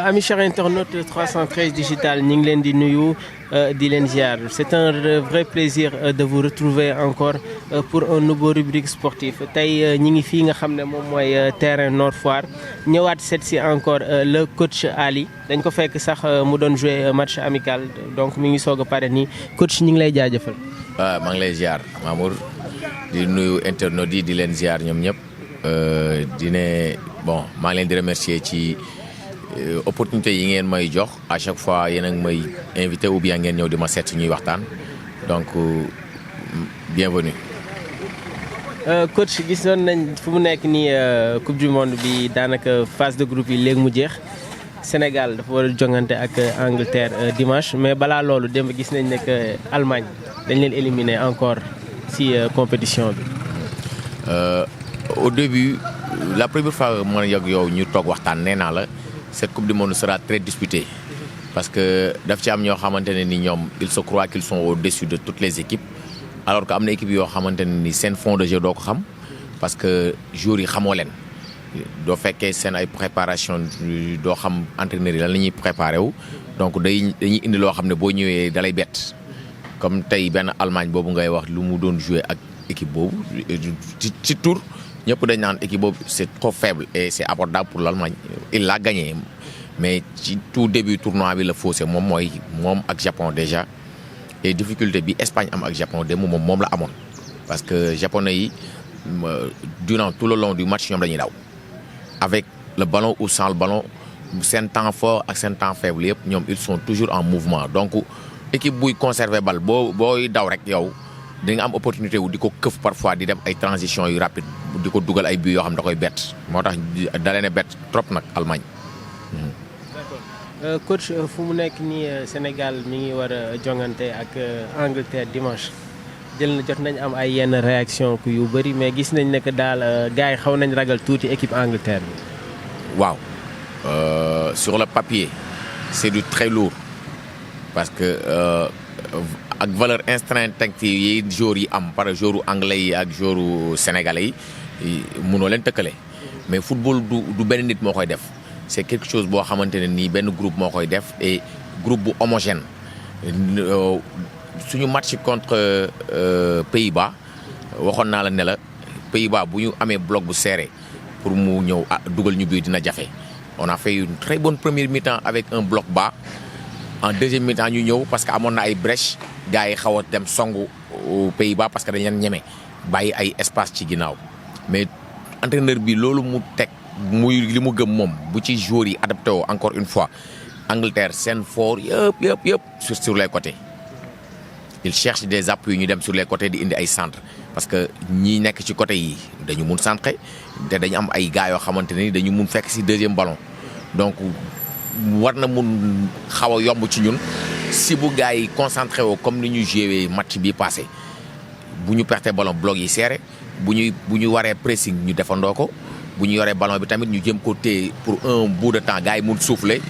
Amis chers internautes 313 digital ñu ngi leen di nuyu di leen ziar c'est un vrai plaisir de vous retrouver encore pour un nouveau rubrique sportif tey ñi ngi fii nga xam ne moom mooy terrain Nord Foire ñëwaat seet si encore le coach Ali dañ ko fekk sax mu doon jouer match amical donc mi ngi soog a pare nii coach ñu ngi lay jaajëfal. waaw maa ngi lay ziar Mamour di nuyu internautes yi di leen ziar ñoom ñëpp di ne bon maa ngi leen di remercier ci. Opportunité yi ngeen may jox à chaque fois yéen a ngi may invité ou bien ngeen ñëw di ma seet si ñuy waxtaan donc bienvenue. Coach gisoon nañ fu mu nekk nii coupe du monde bi daanaka phase de groupe yi léegi mu jeex Sénégal dafa war a jongante ak Angleterre dimanche mais balaa loolu démb gis nañ ne que Allemagne dañ leen éliminer encore ci compétition bi. Au début la première fois man ak yow ñu toog waxtaan nee naa la. Cette coupe du monde sera très disputée parce que daf ci am ñoo xamante ne ni ñoom ils se croient qu'ils sont au-dessus de toutes les équipes alors que am na équipe yoo xamante ne ni seen fond de jeu doo ko xam parce que joueurs yi xamoo leen doo fekkee seen ay préparation doo xam entraîneurs yi lan la ñuy préparé wu donc dañuy indi loo xam ne boo ñëwee dalay bett comme tey benn Allemagne boobu ngay wax lu mu doon jouer ak équipe boobu ci tour ñëpp dañ naan équipe boobu c'est trop faible et c'est abordable pour l'Allemagne il l'a gagné mais ci tout début tournoi bi la faussé moom ak Japon déjà et difficulté bi Espagne am ak Japon de moom la amoon parce que japonais yi durant tout le long du match ñoom dañuy daw avec le ballon ou sans le ballon seen temps fort ak seen temps faible yëpp ñoom ils sont toujours en mouvement donc équipe buy conserver bal booy daw rek yow di nga am opportunité wu di ko këf parfois di dem ay transition yu rapide di ko dugal ay buts yoo xam da koy bett moo tax dalee ne bett trop nag Allemagne. D'accord coach fu mu nekk nii Sénégal mi ngi war a jongante ak Angleterre dimanche jot nañ am ay yenn réaction ku yu bëri mais gis nañ ne que daal gars yi xaw nañ ragal tuuti équipe Angleterre bi. waaw sur le papier c'est du très lourd parce que. ak valeur instinctive yi joueurs yi am par joueurs anglais yi ak joueurs sénégalais yi mënoo leen tëkkale mais football du benn nit moo koy def c'est quelque chose boo xamante ne nii benn groupe moo koy def et groupe bu homogène suñu match contre Pays-Bas waxoon naa la ne la Pays-Bas bu ñu amee bloc bu serré pour mu ñëw dugal ñu bii dina jafe on a fait une très bonne première mi-temps avec un bloc bas. En deuxième mi-temps ñu ñëw parce que amoon na ay brèche gars yi xaw a dem songu Pays-Bas parce que dañ leen ñeme bàyyi ay espace ci ginnaaw mais entraîneur bi loolu mu teg muy li mu gëm moom bu ci joueurs yi adapté woo encore une fois Angleterre seen fort yëpp sur les côtés il cherche des appuis ñu dem sur les côtés di indi ay centre parce que ñi nekk ci côté yi dañu mun centrer te dañu am ay gars yoo xamante ne dañu mun fekk ci deuxième ballon donc war na mun xaw a yomb ci ñun si bu gars yi concentré woo comme ni ñu joué match bi passé bu ñu perte ballon bloc yi serré bu ñu waree pressing ñu defandoo ko bu ñu yoree ballon bi tamit ñu jëm ko téye pour un bout de temps gars yi mun souffler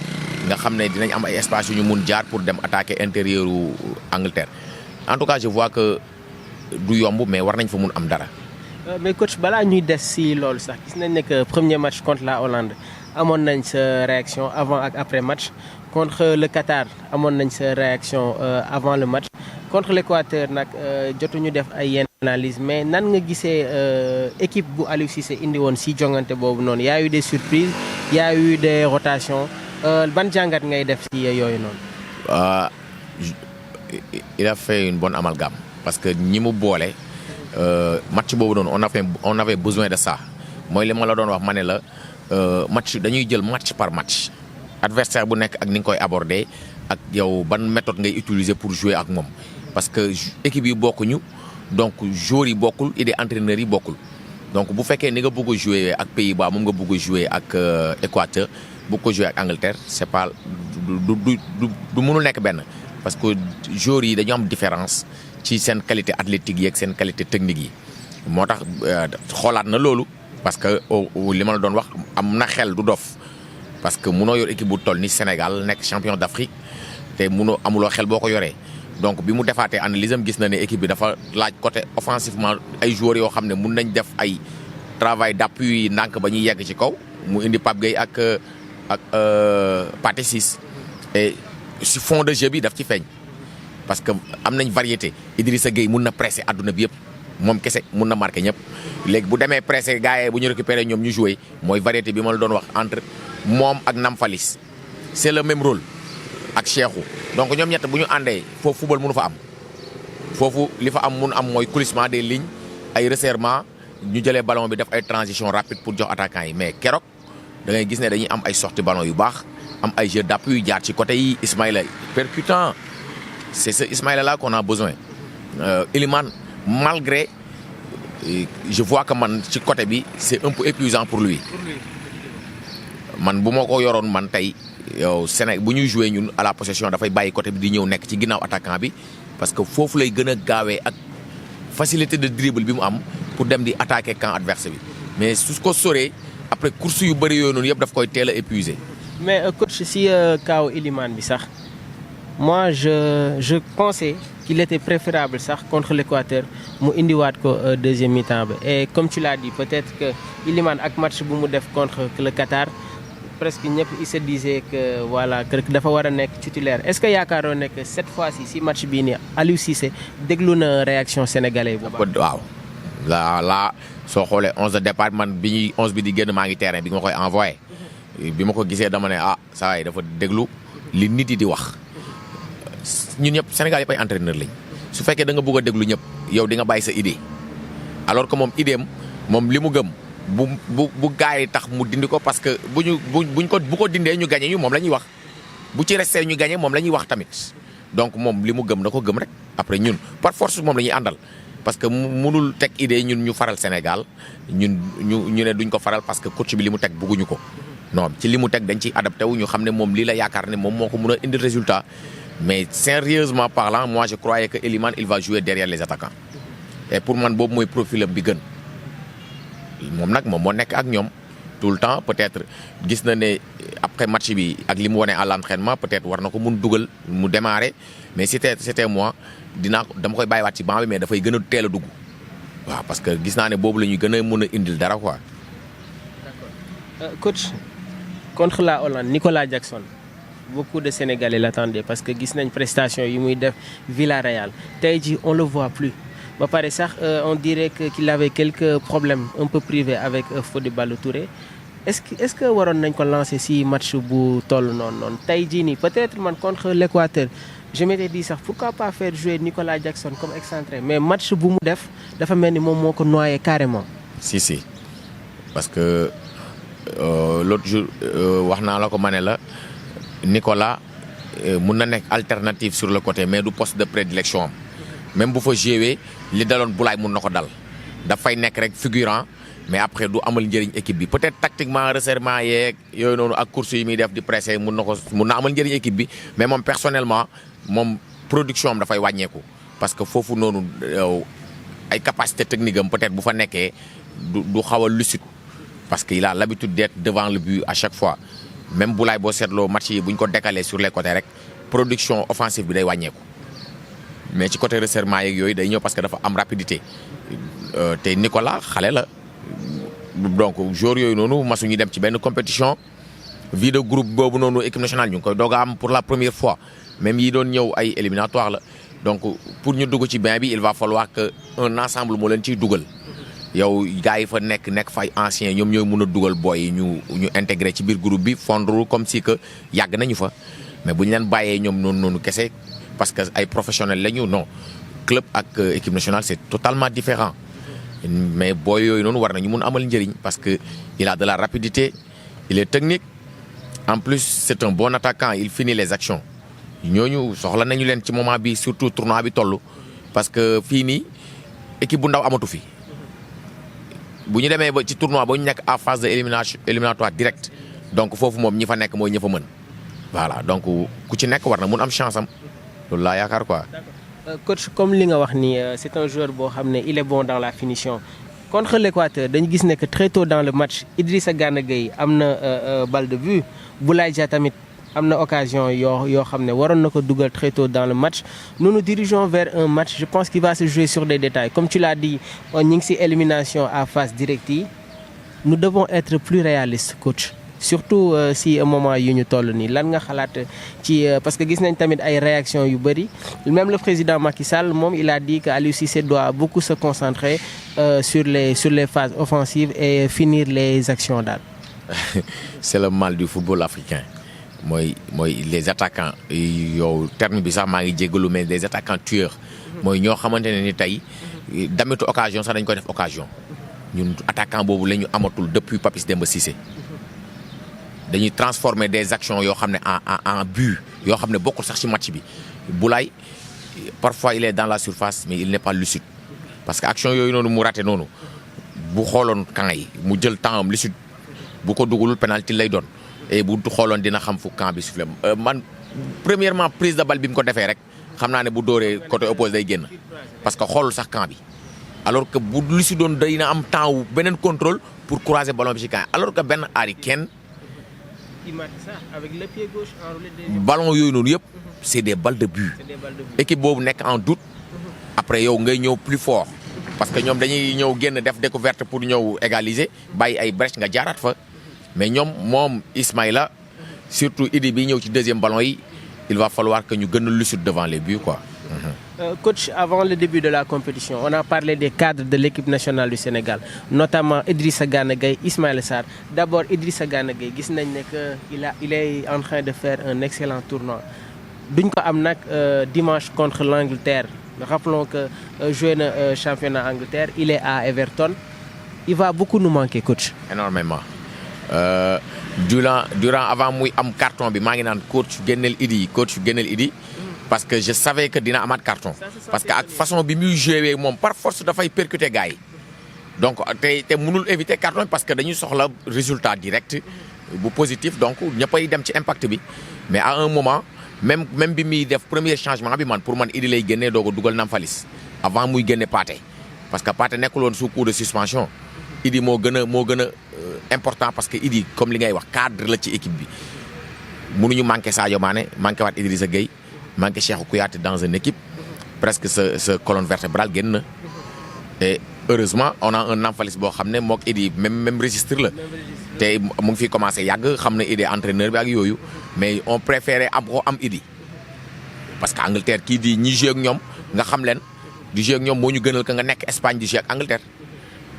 nga xam ne dinañ am ay espace yu ñu mun jaar pour dem attaquer intérieur u Angleterre en tout cas je vois que du yomb mais war nañ fa mun am dara. mais coach balaa ñuy des si loolu sax gis nañ ne que premier match contre la Hollande. amoon nañ sa réaction avant ak après match contre le Qatar amoon nañ sa réaction avant le match contre l'Équateur nag jotuñu def ay yenn analyse mais nan nga gisee équipe bu Aliou Cissé indi woon si jongante boobu noonu y a eu des surprises y a eu des rotations ban jàngat ngay def si yooyu noonu. Il a fait une bonne amalgame parce que ñi mu boole match boobu noonu on avait besoin de ça mooy li ma la doon wax ma ne la. match dañuy jël match par match adversaire bu nekk ak ni nga koy aborder ak yow ban méthode ngay utiliser pour jouer ak moom parce que équipe yi bokkuñu donc joueurs yi bokkul et des entraîneurs yi bokkul donc bu fekkee ni nga bëgg a jouer ak Pays-Bas moom nga bëgg a jouer ak Équateur bëgg ko jouer ak Angleterre c'est pas du mënul nekk benn parce que joueurs yi dañu am différence ci seen qualité athlétique yi ak seen qualité technique yi moo tax xoolaat na loolu. parce que li ma la doon wax am na xel du dof parce que munoo yor équipe bu toll ni Sénégal nekk champion d'Afrique te amuloo xel boo ko yoree donc bi mu defaatee analyse am gis na ne équipe bi dafa laaj côté offensivement ay joueurs yoo xam ne mun nañ def ay travail d'appui ndànk ba ñuy yegg ci kaw mu indi Pape Gueye ak ak Pathé Ciss et si fond de jeu bi daf ci feeñ parce que am nañ variété Idrissa Gueye mun na pressé adduna bi yëpp moom kese mun na marqué ñëpp léegi bu demee pressé gars yi bu ñu récupéré ñoom ñu joué mooy variété bi ma la doon wax entre moom ak Namphalis c'est le même rôle ak Cheikhou donc ñoom ñett bu ñu àndee foofu football mënu fa am foofu li fa am mun am mooy coulissement des lignes ay resserrement ñu jëlee ballon bi def ay transition rapide pour jox attaquant yi mais keroog da ngay gis ne dañuy am ay sortie ballon yu baax am ay jeux d'appui yu jaar ci côté yi Ismaïla percutant c'est ce Ismaïla là qu'on a besoin Iliman malgré je vois que man ci côté bi c'est un peu épuisant pour lui man bu ma ko yoroon man tey yow Sénégal bu ñuy jouer ñun à la possession dafay bàyyi côté bi di ñëw nekk ci ginnaaw attaquant bi parce que foofu lay gën a gaawee ak facilité de dribble bi mu am pour dem di attaquer camp adverse bi mais su ko soree après course yu bëri yooyu noonu yëpp daf koy teel a épuisé. mais coach si kaw Iliman bi sax moi je pensais qu'il était préférable sax contre l'Équateur mu indiwaat ko deuxième mi-temps bi et comme tu l'as dit peut-être que Iliman ak match bu mu def contre le Qatar presque ñëpp il se disait que voilà que dafa war a nekk titulaire est-ce que yaakaaroon ne que cette fois-ci si match bii nii Aliou Cissé déglu na réaction sénégalais bu baax. waaw la soo xoolee 11 de départ man bi ñuy 11 bi di génn maa ngi terrain bi nga koy envoyé bi ma ko gisee dama ne saa waay dafa déglu li nit yi di wax ñun ñëpp Sénégal yëpp ay entraîneur lañ su fekkee da nga bëgg a déglu ñëpp yow di nga bàyyi sa idée alors que moom idéem moom li mu gëm. bu gars yi tax mu dindi ko parce que bu ko dindee ñu gagné ñu moom la ñuy wax bu ci resté ñu gagné moom la ñuy wax tamit donc moom li mu gëm na ko gëm rek après ñun par force moom la ñuy àndal parce que mënul teg idée ñun ñu faral Sénégal ñu ne duñ ko faral parce que coach bi li mu teg bëgguñu ko non ci li mu teg dañ ciy adapté wu ñu xam ne moom lii la yaakaar ne moom moo ko mën a indi résultat mais sérieusement parlant moi je croyais que Iliman il va jouer derrière les attaquants et pour man boobu mooy profilam bi gën moom nag moom moo nekk ak ñoom tout le temps peut-être gis na ne après match bi ak li mu wone à l'entraînement peut-être war na ko mun dugal mu démarrer mais c'était moi dama koy bàyyiwaat ci banc bi mais dafay gën a teel a dugg waaw parce que gis naa ne boobu la ñuy gën a mën a indil dara quoi. D'accord. Coach contre la Hollande Nicolas Jackson beaucoup de Sénégalais l'attendaient parce que gis nañ prestation yi muy def Villarreal tey jii on le voit plus. ba pare sax on dirait qu'il avait quelques problèmes un peu privés avec Fodé Ballo-Touré est-ce que waroon nañ ko lancer si match bu toll noonu tey jii nii peut-être man contre l'Équateur je m'étais dit sax pourquoi pas faire jouer Nicolas Jackson comme excentré mais match bu mu def dafa mel ni moom moo ko noyé carrément. si parce que l'autre jour wax naa la ko ma ne la Nicolas mun na nekk alternative sur le côté mais du poste de prédilection am. même bu fa joué li daloon Boulaye mun na ko dal dafay nekk rek figurant mais après du amal njëriñ équipe bi peut-être tactiquement resserrement yeeg yooyu noonu ak course yi muy def di pressé mun na amal njëriñ équipe bi mais moom personnellement moom production am dafay wàññeeku parce que foofu noonu ay capacité technique am peut-être bu fa nekkee du xaw a lucide parce que il a l'habitude d'être devant le but à chaque fois même Boulaye boo seetloo match yi bu ñu ko décalé sur les côtés rek production offensive bi day wàññeeku. mais ci côté resserrement yeeg yooyu day ñëw parce que dafa am rapidité te Nicolas xale la donc joueurs yooyu noonu masu ñu dem ci benn compétition vie de groupe boobu noonu équipe nationale ñu ngi koy doog a am pour la première fois même yi doon ñëw ay éliminatoire la donc pour ñu dugg ci bain bi il va falloir que un ensemble moo leen ciy dugal yow gars yi fa nekk fa ay anciens ñoom ñooy mën a dugal booy yi ñu intégré ci biir groupe bi fondre comme si que yàgg nañu fa mais bu ñu leen bàyyee ñoom noonu kese. parce que ay professionnels lañu non club ak équipe nationale c'est totalement différent mais booy yooyu noonu war nañu mun amal njëriñ parce que il a de la rapidité il est technique en plus c'est un bon attaquant il finit les actions ñooñu soxla nañu leen ci moment bi surtout tournoi bi toll parce que fii nii équipe bu ndaw amatu fi bu ñu demee ba ci tournoi ba ñu nekk en phase de éliminatoire direct donc foofu moom ñi fa nekk mooy ñi fa mën voilà donc ku ci nekk war na mun am chance am loolu laa yaakaar quoi. Coach comme li nga wax ni c'est un joueur boo xam ne il est bon dans la finition contre l'Équateur dañu gis ne que très tôt dans le match Idrissa Gana Gueye am na balle de but Boulaye Dia tamit am na occasion yoo xam ne waroon na ko dugal très tôt dans le match nous nous dirigeons vers un match je pense qu'il va se jouer sur des détails comme tu l'as dit ñu ngi ci élimination à phase directe yi nous devons être plus réalistes coach surtout si moment yu ñu toll nii lan nga xalaat ci parce que gis nañ tamit ay réactions yu bëri même le président Macky Sall moom il a dit que Aliou Cissé doit beaucoup se concentrer sur les phases offensives et finir les actions daal. C'est le mal du football africain. mooy les attaquants yow terme bi sax maa ngi jéggalu mais des attaquants tueurs. mooy ñoo xamante ne ni tey damitu occasion sax dañ koy def occasion. ñun attaquant boobu la ñu amatul depuis Papis Demba Cissé. dañuy transformer des actions yoo xam ne en but yoo xam ne bokkul sax ci match bi. Boulaye parfois il est dans la surface mais il n'est pas lucide parce que action yooyu noonu mu raté noonu bu xooloon camp yi mu jël temps am lucide bu ko dugalul penalty lay doon. et bu xooloon dina xam fu camp bi soufflé man premièrement prise de balle bi mu ko defee rek xam naa ne bu dóoree côté opposé day génn parce que xoolul sax camp bi alors que bu lu si doon day na am temps wu beneen contrôle pour croiser ballon bi ci camp alors que benn Harry Kane ballon yooyu noonu yëpp c'est des balles de but équipe boobu nekk en doute après yow ngay ñëw plus fort parce que ñoom dañuy ñëw génn def découverte pour ñëw égaliser bàyyi ay brèche nga jaaraat fa. mais moom Ismaïla surtout Idi bi ñëw ci deuxième ballon yi il va falloir que ñu gën a lucide devant les buts quoi. Coach, avant le début de la compétition on a parlé des cadres de l'équipe nationale du Sénégal notamment Idrissa Gana Gueye Ismaïla Sarr d'abord Idrissa Gana Gueye gis nañ ne que il est en train de faire un excellent tournoi duñ ko am nag dimanche contre l'Angleterre rappelons que joué na championnat Angleterre il est à Everton il va beaucoup nous manquer coach. Énormément. Durant avant muy am carton bi maa ngi naan coach génneel Idi parce que je savais que dina amaat carton parce que ak façon bi muy joué moom par force dafay percuter gars yi donc te mënul éviter carton parce que dañuy soxla résultat direct bu positif donc ñëppay dem ci impact bi mais à un moment même bi muy def premier changement bi pour man Idi lay génnee doog a dugal Nampalys avant muy génne Pathé parce que Pathé nekkul woon sous coup de suspension Idi moo gën a important parce que Idi comme li ngay wax cadre la ci équipe bi mënuñu manqué Sadio Mané manqué waat Idrissa Gueye manqué Cheikhou Kouyaté dans une équipe presque sa colonne vertébrale génn na et heureusement on a un Nampalys boo xam ne mook Idi même registre la te mu ngi fi commencé yàgg xam ne Idi entraîneur bi ak yooyu mais on préférait am Idi parce que Angleterre kii di ñi joué ak ñoom nga xam leen di joué ak ñoom moo ñu gënal que nga nekk Espagne di joué ak Angleterre.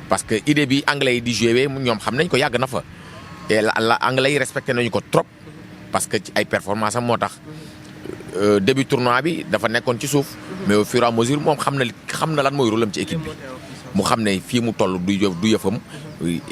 parce que idée bi anglais yi di joué ñoom xam nañ ko yàgg na fa et la anglais yi respecté nañu ko trop parce que ci ay performance am moo tax début tournoi bi dafa nekkoon ci suuf mais au fur et à mesure moom xam na lan mooy rôle am ci équipe bi mu xam ne fii mu toll du yëfam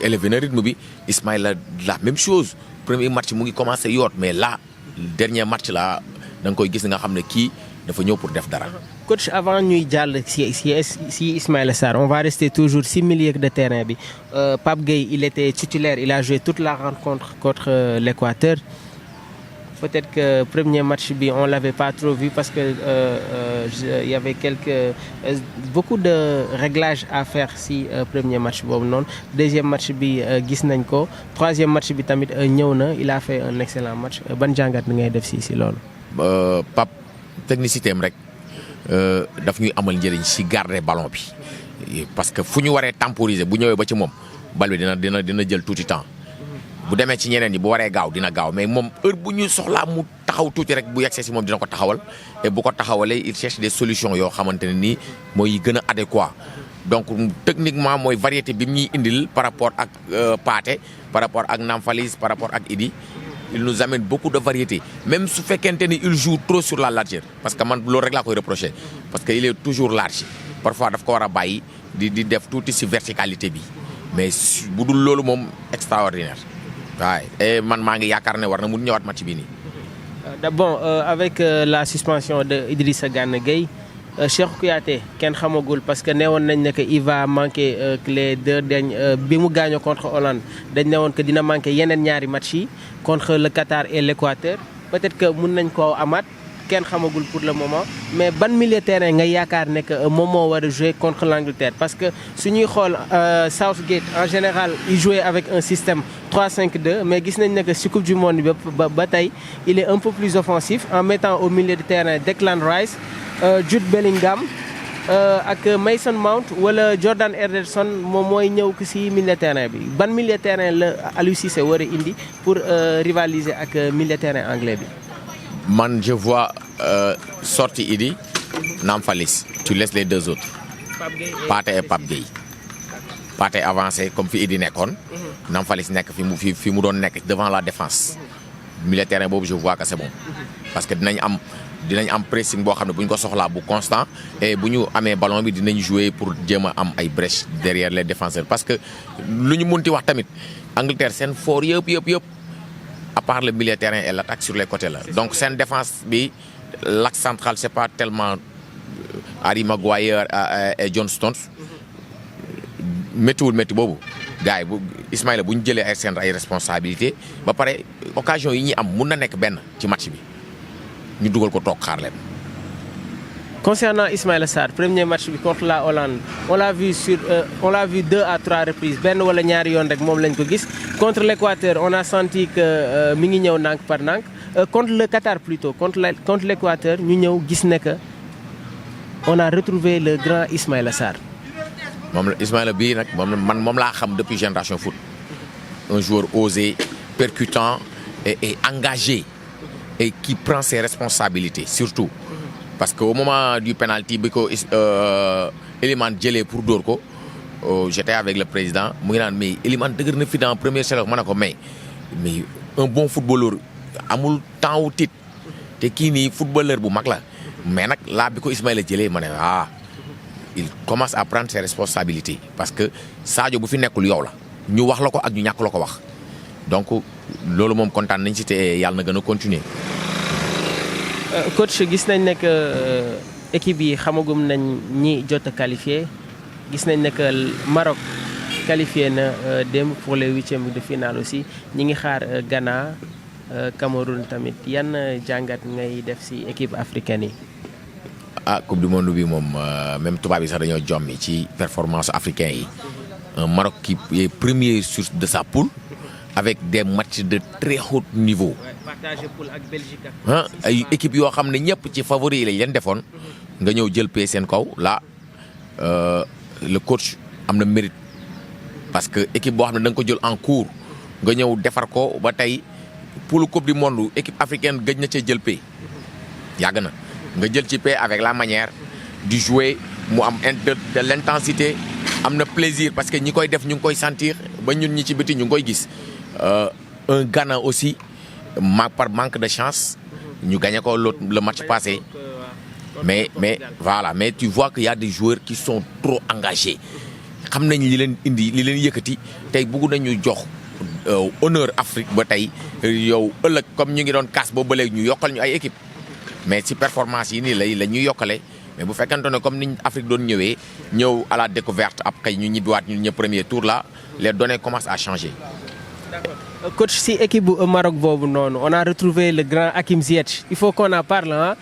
élevé na rythme bi Ismaïla la même chose premier match mu ngi commencé yoot mais là dernier match là da nga koy gis nga xam ne kii dafa ñëw pour def dara. Coach avant ñuy jàll si Ismaïla Sarr on va rester toujours si milieu de terrain bi Pape Gueye il était titulaire il a joué toute la rencontre contre l'Équateur peut-être que premier match bi on l'avait pas trop vu parce que il y avait beaucoup de réglages à faire si premier match boobu noonu deuxième match bi gis nañ ko troisième match bi tamit ñëw na il a fait un excellent match ban jàngat ni ngay def si loolu. Pape technicité am rek daf ñuy amal njëriñ si garder ballon bi parce que fu ñu waree temporiser bu ñëwee ba ci moom bal bi dina jël tuuti temps bu demee ci ñeneen ñi bu waree gaaw dina gaaw mais moom heure bu ñu soxlaa mu taxaw tuuti rek bu yegsee si moom dina ko taxawal et bu ko taxawalee il cherche des solutions yoo xamante ne nii mooy gën a adéquat donc techniquement mooy variété bi mu ñuy indil par rapport ak Pathé par rapport ak Nampalys par rapport ak Idi il nous amène beaucoup de variétés même su fekkente ni il joue trop sur la largeur parce que man loolu rek laa koy reprocher parce que il est toujours large parfois daf ko war a bàyyi di def tuuti si verticalité bi mais bu dul loolu moom extraordinaire waaye et man maa ngi yaakaar ne war na mun ñëwaat match bi nii. Bon avec la suspension de Idrissa Gana Gueye Cheikhou Kouyaté kenn xamagul parce que newoon nañ ne que il va manquer les deux derniers bi mu gaañoo contre Hollande dañ newoon que dina manquer yeneen ñaari match yi contre le Qatar et l'Équateur peut-être que mun nañ koo amaat kenn xamagul pour le moment mais ban milieu terrain nga yaakaar ne que moom moo war a jouer contre l'Angleterre parce que su ñuy xool Southgate en général il jouait avec un système 3-5-2 mais gis nañ ne que si Coupe du Monde bi ba tey il est un peu plus offensif en mettant au milieu de terrain Declan Rice Jude Bellingham ak Mason Mount wala Jordan Henderson moom mooy ñëw si milieu terrain bi ban milieu terrain la Aliou Cissé war a indi pour rivaliser ak milieu terrain anglais bi. Man je vois sortie Idi Namphalis tu laisses les deux autres Pathé et Pape Gueye. Pathé avancé comme fi Idi nekkoon Namphalis nekk fi mu doon nekk devant la défense milieu terrain boobu je vois que c'est bon parce que dinañ am pressing boo xam ne bu ñu ko soxlaa bu constant et bu ñu amee ballon bi dinañ jouer pour jéem a am ay brèches derrière les défenseurs parce que lu ñu munti wax tamit Angleterre seen fort yëpp à part le milieu terrain et l'attaque sur les côtés là donc seen défense bi l'axe central c'est pas tellement Harry Maguire et John Stones métti boobu gars yi bu Ismaïla bu ñu jëlee ay responsabilité ba pare occasion yi ñuy am mun na nekk benn ci match bi ñu dugal ko toog xaar leen. Concernant Ismaïla Sarr premier match bi contre la Hollande on l'a vu 2 à 3 reprises benn wala ñaari yoon rek moom lañ ko gis contre l'Équateur on a senti que mi ngi ñëw nànk par nànk contre le Qatar plutôt contre l'Équateur ñu ñëw gis ne que on a retrouvé le grand Ismaïla Sarr. moom la Ismaïla bii nag moom laa xam depuis Génération Foot un joueur osé percutant et engagé et qui prend ses responsabilités surtout parce que au moment du penalty bi ko Elimane jëlee pour dóor ko j'étais avec le président mu ngi naan mais Elimane dëgër na fi dans première sélection ma ne ko mais un bon footballeur amul temps wu tiit te kii nii footballeur bu mag la mais nag laa bi ko Ismaïla jëlee ma ne il commence à prendre ses responsabilités parce que Sadio bu fi nekkul yow la ñu wax la ko ak ñu ñàkk la ko wax donc loolu moom kontaan nañ ci te yàlla na gën a continuer. Coach gis nañ ne que équipe yi xamagum nañ ñi jot a qualifié gis nañ ne que Maroc qualifié na démb pour les 8e de finale aussi ñi ngi xaar Ghana Cameroun tamit yan jàngat ngay def ci équipe africaine yi. Coupe du monde bi moom même tubaab yi sax dañoo jommi ci performance africain yi un Maroc qui est premier sur de sa poule avec des matchs de très haut niveau. partagé poule ak Belgique. ay équipe yoo xam ne ñëpp ci favori yi lañ leen defoon nga ñëw jël pay seen kaw là le coach am na mérite parce que équipe boo xam ne da nga ko jël en cours nga ñëw defar ko ba tey poule Coupe du monde équipe africaine gëj na cee jël pay yàgg na. nga jël ci paix avec la manière du jouer mu am de l'intensité am na plaisir parce que ñi koy def ñu ngi koy sentir ba ñun ñi ci biti ñu ngi koy gis un Ghana aussi par manque de chance ñu gagné ko le match passé mais voilà mais tu vois qu'il y a des joueurs qui sont trop engagés xam nañ li leen indi li leen yëkkati tey bëgg nañu jox honneur Afrique ba tey yow ëllëg comme ñu ngi doon kaas boobu ba léegi ñu yokkal ñu ay équipe mais ci performance yi nii la ñuy yokkale mais bu fekkente ne comme niñ Afrique doon ñëw à la découverte ab kay ñu ñibbiwaat ñu ñëpp premier tour là les données commencent à changer. D'accord. Coach si équipe bu Maroc boobu noonu on a retrouvé le grand Hakim Ziyech il faut qu'on en parle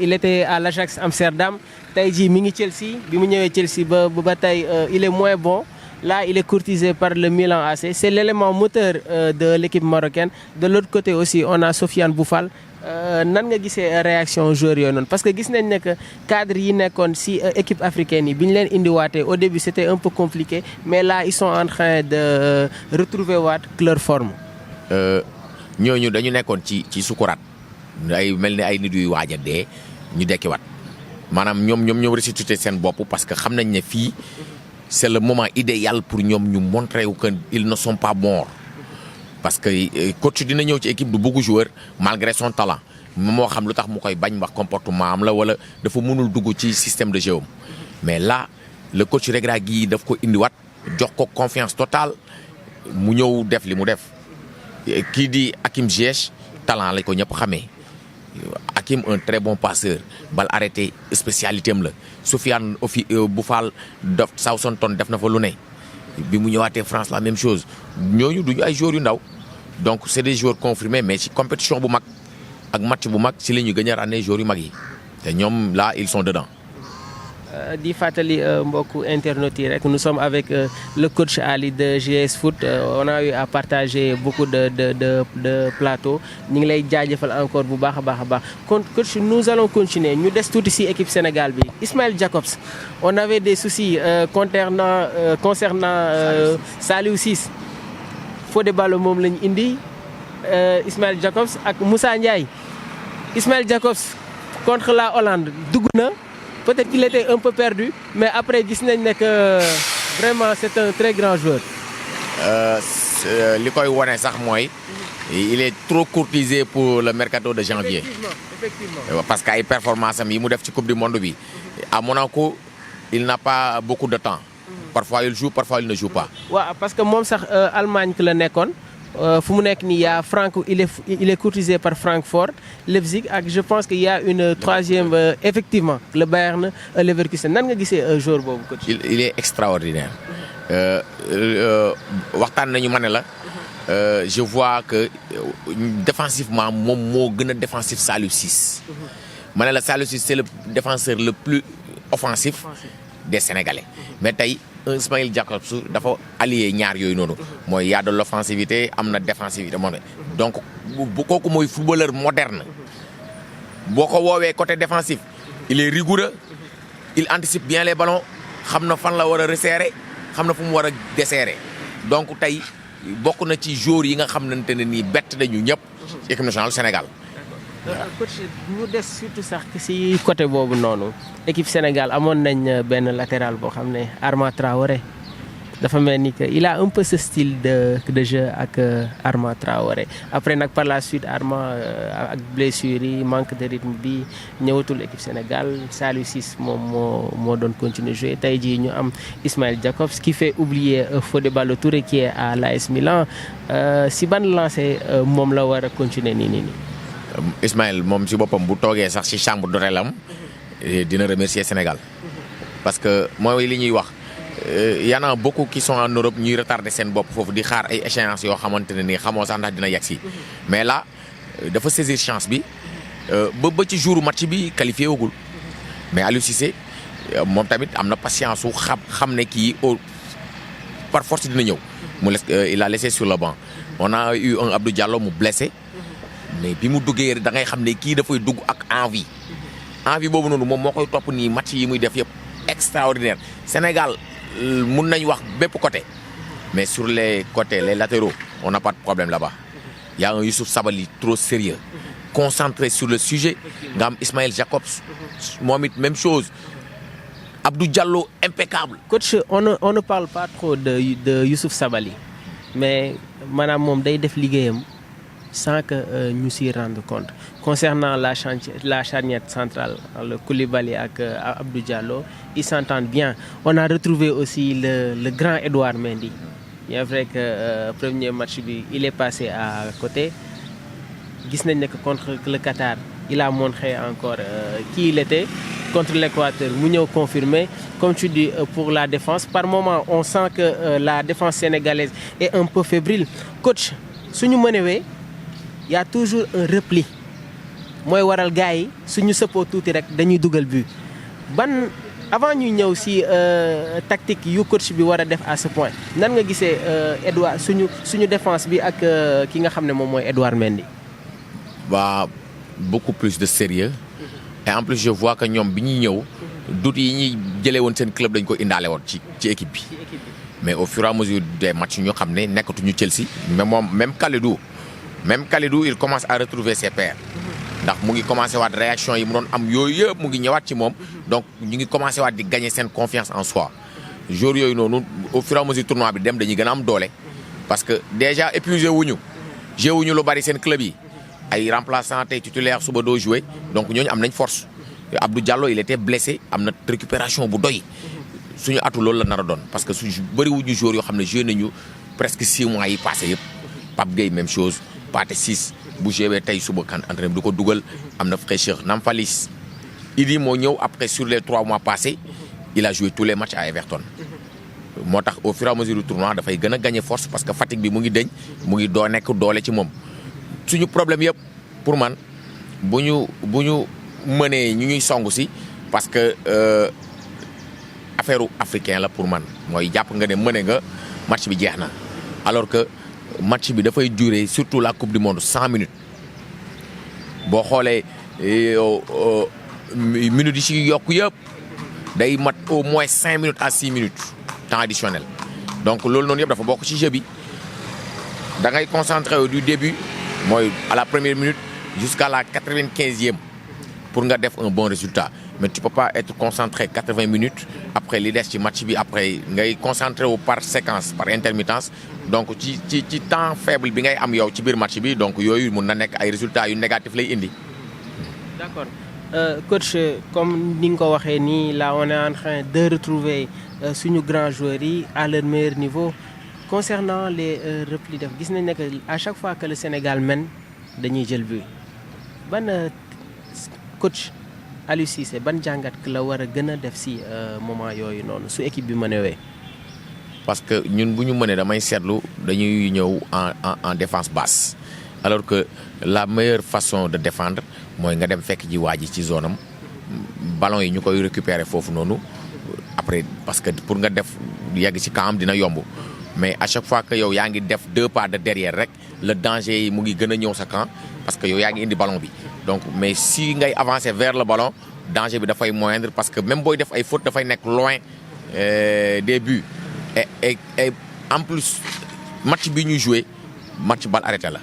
il était à l'Ajax Amsterdam tey jii mi ngi Chelsea bi mu ñëwee Chelsea ba tey il est moins bon. Là, il est courtisé par le Milan AC. C'est l'élément moteur de l'équipe marocaine. De l'autre côté aussi, on a Sofiane Boufal. Nan nga gisee réaction joueurs yooyu noonu parce que gis nañ ne que cadre yi nekkoon ci équipe africaine yi bi ñu leen indiwaatee au début c'était un peu compliqué mais là ils sont en train de retrouver waat leur forme. ñooñu dañu nekkoon ci sukuraat ay mel ni ay nit yuy waaj a dee ñu dekkiwaat maanaam ñoom ñoo ressuscité seen bopp parce que xam nañ ne fii c'est le moment idéal pour ñoom ñu montrer que ils ne sont pas morts. parce que coach dina ñëw ci équipe du bëgg joueur malgré son talent moo xam lu tax mu koy bañ wax comportement am la wala dafa mënul dugg ci système de jeu mais là le coach Regragui daf ko indiwaat jox ko confiance totale mu ñëw def li mu def kii di Hakim Ziyech talent lañ ko ñëpp xamee Hakim un très bon passeur bal arrêté spécialité am la Sofiane Boufal def Southampton def na fa lu ne bi mu ñëwaatee France la même chose ñooñu duñu ay joueurs yu ndaw donc c'est des joueurs confirmés mais ci compétition bu mag ak match bu mag ci la ñu gën a ràññee joueurs yu mag yi te ñoom là ils sont dedans. di fàttali mbokku internautes yi rek nous sommes avec le coach Ali de GS Foot on a eu à partager beaucoup de plateaux ñu ngi lay jaajëfal encore bu baax a baax kon coach nous allons continuer ñu des tuuti ci équipe Sénégal bi Ismaël Jakobs on avait des soucis concernant Saliou Ciss Fodé Ballo moom lañu indi Ismaël Jakobs ak Moussa Ndiaye Ismaël Jakobs contre la Hollande dugg na peut-être qu'il était un peu perdu mais après gis nañ ne que vraiment c'est un très grand joueur. li koy wone sax mooy il est trop courtisé pour le mercato de janvier. Effectivement. Parce que ay performance am yi mu def ci coupe du monde bi à Monaco il n'a pas beaucoup de temps. Parfois il joue parfois il ne joue pas. waaw parce que moom sax Allemagne ki la nekkoon. fu mu nekk nii yaa il est courtisé par Francfort Leipzig ak je pense qu'il y a une troisième effectivement le Bayern Leverkusen nan nga gisee joueur boobu coach. il est extraordinaire. waxtaan nañu ma ne la. je vois que défensivement moom moo gën a défensif Saliou Ciss. ma ne la Saliou Ciss c'est le défenseur le plus offensif des Sénégalais. mais tey Ismaël Jakobs dafa allié ñaar yooyu noonu. mooy y a de l'offensivité am na défensivité moom donc bu kooku mooy footballeur moderne. boo ko woowee côté défensif il est rigoureux il anticipe bien les ballons xam na fan la war a resserrer xam na fu mu war a desserrer donc tey bokk na ci joueurs yi nga xamante ne nii bett nañu ñëpp ci équipe nationale Sénégal. coach ñu des surtout sax ci côté boobu noonu équipe Sénégal amoon nañ benn latéral boo xam ne Arma Traoré dafa mel ni que il a un peu ce style de jeu ak Arma Traoré après nag par la suite Arma ak blessure yi manque de rythme bi ñëwatul équipe Sénégal Saliou Ciss moom moo doon continuer jouer tey jii ñu am Ismaël Jakobs qui fait oublier Fodé Ballo Touré qui est à l'AS Milan si ban lancé moom la war a continuer nii. Ismaël moom ci boppam bu toogee sax ci chambre d'hôtel am dina remercier Sénégal parce que mooy li ñuy wax y en a beaucoup qui sont en Europe ñuy retarder seen bopp foofu di xaar ay échéances yoo xamante ne nii xamoo sax ndax dina yegg si mais là dafa saisir chance bi ba ci jour match bi qualifié wagul mais Aliou Cissé moom tamit am na patience su xam ne kii par force dina ñëw il a laissé sur le banc on a eu un Abdou Diallo mu blessé. mais bi mu duggee da ngay xam ne kii dafay dugg ak envie boobu noonu moom moo koy topp nii match yi muy def yëpp extraordinaire Sénégal mun nañ wax bépp côté mais sur les côtés les latéraux on n'a pas de problème là-bas y a un Youssouf Sabaly trop sérieux concentré sur le sujet nga am Ismaël Jakobs moom it même chose Abdou Diallo impeccable. coach on ne parle pas trop de Youssouf Sabaly mais maanaam moom day def liggéeyam sans que ñu s'y rendre compte concernant la charnière centrale le Koulibaly ak Abdou Diallo ils s'entendent bien on a retrouvé aussi le grand Edouard Mendy bien vrai que premier match bi il est passé à côté gis nañ ne que contre le Qatar il a montré encore qui il était contre l'Équateur mu ñëw confirmer comme tu dis pour la défense par moment on sent que la défense sénégalaise est un peu fébrile coach suñu mënewee y a toujours un repli mooy waral gars yi suñu sëppoo tuuti rek dañuy dugal but ban avant ñuy ñëw ci tactique yu coach bi war a def à ce point nan nga gisee Edouard suñu défense bi ak ki nga xam ne moom mooy Edouard Mendy. Beaucoup plus de sérieux et en plus je vois que ñoom bi ñuy ñëw doute yi ñuy jëlee woon seen club dañ ko indaale woon ci équipe bi mais au fur et à mesure des matchs ñu xam ne nekkatuñu Chelsea mais moom même Kalidou il commence à retrouver ses pairs ndax mu ngi commencé waat réaction yi mu doon am yooyu yëpp mu ngi ñëwaat ci moom donc ñu ngi commencé waat di gagner seen confiance en soi joueurs yooyu noonu au fur et à mesure tournoi bi dem dañuy gën a am doole parce que déjà épuisé wuñu lu bari seen club yi ay remplaçant tey titulaire suba doo jouer donc ñooñu am nañ force Abdou Diallo il était blessé am na récupération bu doy suñu atu loolu la nar a doon parce que su bëriwuñu joueurs yoo xam ne joué nañu presque 6 mois yi passé yëpp Pape Gueye même chose Pathé Ciss bu joué tey suba kan entraîné du ko dugal am na fraîcheur Nampalys Idi moo ñëw après sur les 3 mois passés il a joué tous les matchs à Everton moo tax au fur et à mesure du tournoi dafay gën a gagner force parce que fatigue bi mu ngi deñ mu ngi doo nekk doole ci moom suñu problème yëpp pour man bu ñu mënee ñu ñuy songu si parce que affaire africain la pour man mooy jàpp nga ne mëne nga match bi jeex na alors que match bi dafay durer surtout la coupe du monde 100 minutes boo xoolee minutes yi si yokku yëpp day mat au moins 5 minutes à 6 minutes temps additionnel donc loolu noonu yëpp dafa bokk ci jeu bi da ngay concentré du début mooy à la première minute jusqu'à la 95e pour nga def un bon résultat mais tu peux pas être concentré 80 minutes après li des ci match bi après ngay concentré wu par séquence par intermittence donc ci temps faible bi ngay am yow ci biir match bi donc yooyu mun na nekk ay résultats yu négatif lay indi. D'accord. Coach, comme ni nga ko waxee nii là on est en train de retrouver suñu grands joueurs yi à leur meilleur niveau concernant les replis def gis nañ ne que à chaque fois que le Sénégal mène dañuy jël but ban coach Aliou Cissé ban jàngat la war a gën a def si moment yooyu noonu su équipe bi mënewee. parce que ñun bu ñu mënee damay seetlu dañuy ñëw en défense basse alors que la meilleure façon de défendre mooy nga dem fekk ji waa ji ci zone am ballon yi ñu koy récupérer foofu noonu après parce que pour nga def yegg ci camp am dina yomb mais à chaque fois que yow yaa ngi def 2 pas de derrière rek le danger yi mu ngi gën a ñëw sa camp parce que yow yaa ngi indi ballon bi donc mais si ngay avancer vers le ballon danger bi dafay moindre parce que même booy def ay fautes dafay nekk loin des buts et en plus match bi ñuy joué match balle arrêté la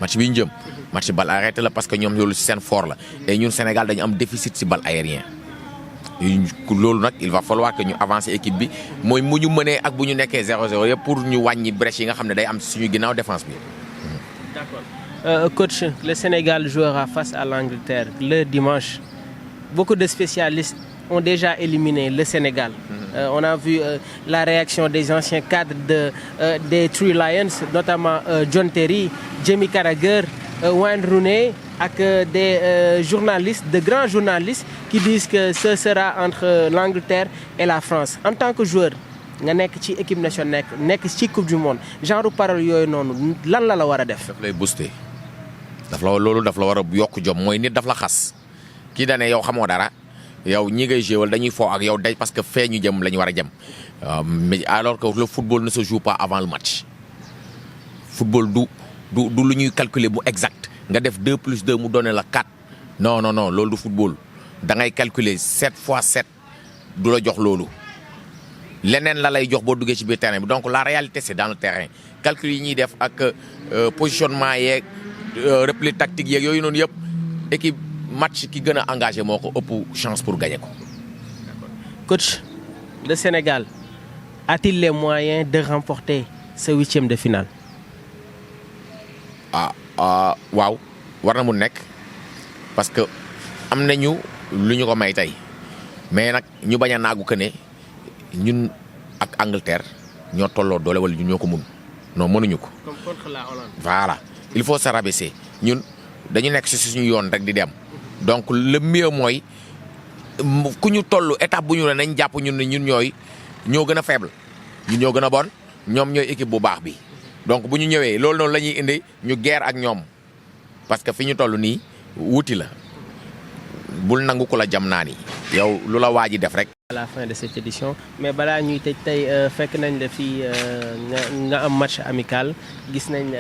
match bi ñu jëm match balle arrêté la parce que ñoom loolu ci seen fort la et ñun Sénégal dañu am déficit ci balle aérien loolu nag il va falloir que ñu avancer équipe bi mooy mu ñu mënee ak bu ñu nekkee 0-0 yëpp pour ñu wàññi brèche yi nga xam ne day am ci suñu ginnaaw défense bi. D'accord. Coach, le Sénégal jouera face à l'Angleterre le dimanche. Beaucoup de spécialistes ont déjà éliminé le Sénégal. On a vu la réaction des anciens cadres des Three Lions, notamment John Terry, Jamie Carragher, Wayne Rooney, avec des journalistes, de grands journalistes qui disent que ce sera entre l'Angleterre et la France. En tant que joueur, nga nekk ci équipe nationale nekk ci coupe du monde genre parole yooyu noonu lan la war a def. daf lay booster daf la war a yokk jom mooy nit daf la xas kii da ne yow xamoo dara yow ñi ngay jéewal dañuy foo ak yow day parce que fee ñu jëm la ñu war a jëm mais alors que le football ne se joue pas avant le match. football du lu ñuy calculer bu exact nga def 2 + 2 mu donné la 4 non loolu du football da ngay calculer 7 × 7 du la jox loolu. leneen la lay jox boo duggee ci biir terrain bi donc la réalité c'est dans le terrain calcul yi ñuy def ak positionnement yeeg repli tactique yeeg yooyu noonu yëpp équipe match ki gën a engagé moo ko ëpp chance pour gagner ko. Coach, le Sénégal a-t-il les moyens de remporter ce 8e de finale? waaw war na mu nekk parce que am nañu lu ñu ko may tey mais nag ñu bañ a naagu que ne ñun ak Angleterre ñoo tolloo doole wala ñun ñoo ko mun non mënuñu ko. Comme contre la Hollande. Voilà il faut se rabaisser ñun dañu nekk ci suñu yoon rek di dem donc le mieux mooy ku ñu toll étape bu ñu ne nañ jàpp ñun ne ñun ñoo gën a faible ñun ñoo gën a bon ñoom ñooy équipe bu baax bi donc bu ñu ñëwee loolu noonu la ñuy indi ñu guerre ak ñoom parce que fi ñu toll nii wuti la bul nangu ko la jam naa ni yow lu la waa ji def rek. À la fin de cette édition mais balaa ñuy tëj tey fekk nañ la fii nga am match amical gis nañ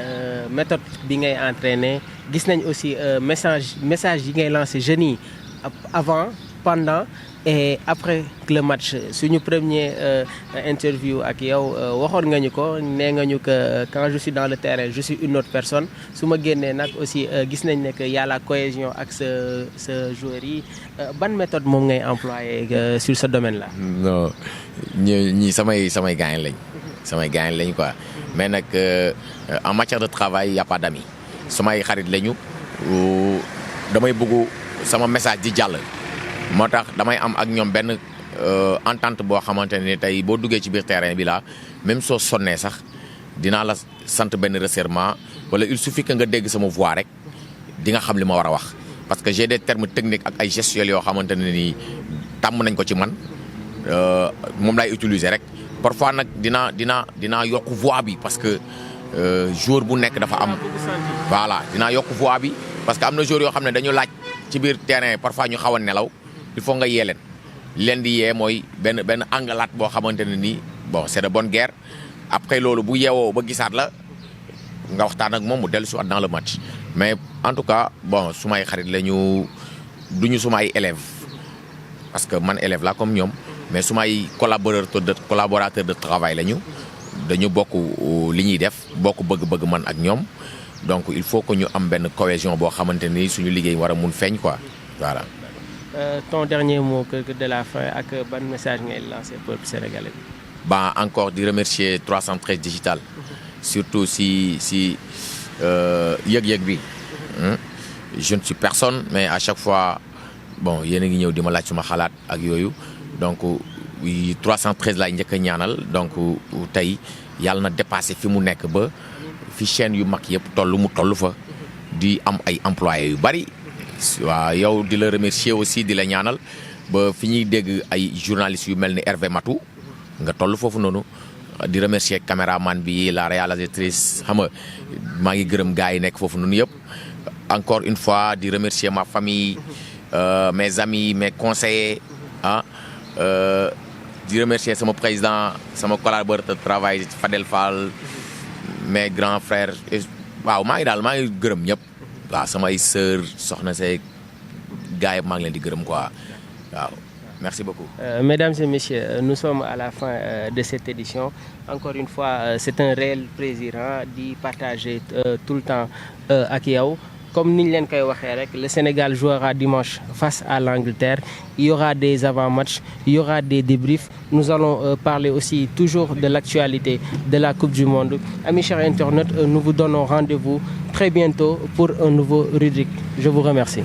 méthode bi ngay entraîner gis nañ aussi message yi ngay lancer jeunes yi avant pendant et après le match suñu premier interview ak yow waxoon nga ñu ko nee nga ñu que quand je suis dans le terrain je suis une autre personne su ma génnee nag aussi gis nañ ne que y a la cohésion ak sa joueur yi ban méthode moom ngay employer sur ce domaine là. non ñii samay gaañ lañ quoi mais nag en matière de travail y a pas d'amis samay xarit lañu damay bëgg sama message di jàll. moo tax damay am ak ñoom benn entente boo xamante ne tey boo duggee ci biir terrain bi la même soo sonnee sax dinaa la sant benn resserrement wala il suffit que nga dégg sama voix rek di nga xam li ma war a wax. parce que j'ai des termes techniques ak ay gestuels yoo xamante ne nii tàmm nañ ko ci man moom laay utiliser rek parfois nag dinaa yokk voix bi parce que joueur bu nekk dafa am. voilà dinaa yokk voix bi parce que am na joueur yoo xam ne dañu laaj ci biir terrain parfois ñu xaw a nelaw. il faut nga yee leen li leen di yee mooy benn engueulade boo xamante ne nii bon c'est de bonne guerre après loolu bu yeewoo ba gisaat la nga waxtaan ak moom mu dellu si waat dans le match mais en tout cas bon sumay xarit la ñu duñu sumay élèves parce que man élève la comme ñoom mais sumay collaborateur de travail la ñu dañu bokk li ñuy def bokk bëgg-bëgg man ak ñoom donc il faut que ñu am benn cohésion boo xamante ni suñu liggéey war a mun feeñ quoi voilà. Ton dernier mot de la fin ak ban message ngay lancer peuple sénégalais bi. Bah encore di remercier 313 digital surtout si yëg-yëg bi je ne suis personne mais à chaque fois bon yéen a ngi ñëw di ma laaj suma xalaat ak yooyu donc 313 laay njëkk a ñaanal donc tey yàlla na dépassé fi mu nekk ba fi chaîne yu mag yëpp mu toll fa di am ay employés yu bari waaw yow di la remercier aussi di la ñaanal ba fi ñuy dégg ay journalistes yu mel ni Hervé Matou nga toll foofu noonu di remercier caméraman bi la réalisatrice xam nga maa ngi gërëm gars yi nekk foofu noonu yëpp encore une fois di remercier ma famille mes amis mes conseillers di remercier sama président sama collaborateur de travail Fadel Fall mes grands frères waaw maa ngi gërëm ñëpp waaw samay sœur soxna see gars yi maa ngi leen di gërëm quoi waaw. Merci beaucoup. Mesdames et messieurs, nous sommes à la fin de cette édition. Encore une fois, c'est un réel plaisir d'y partager tout le temps avec yow. Comme nous l'avons dit, le Sénégal jouera dimanche face à l'Angleterre. Il y aura des avant-matchs, il y aura des débriefs. Nous allons parler aussi toujours de l'actualité de la Coupe du Monde. Amis chers internautes, nous vous donnons rendez-vous très bientôt pour un nouveau rubrique. Je vous remercie.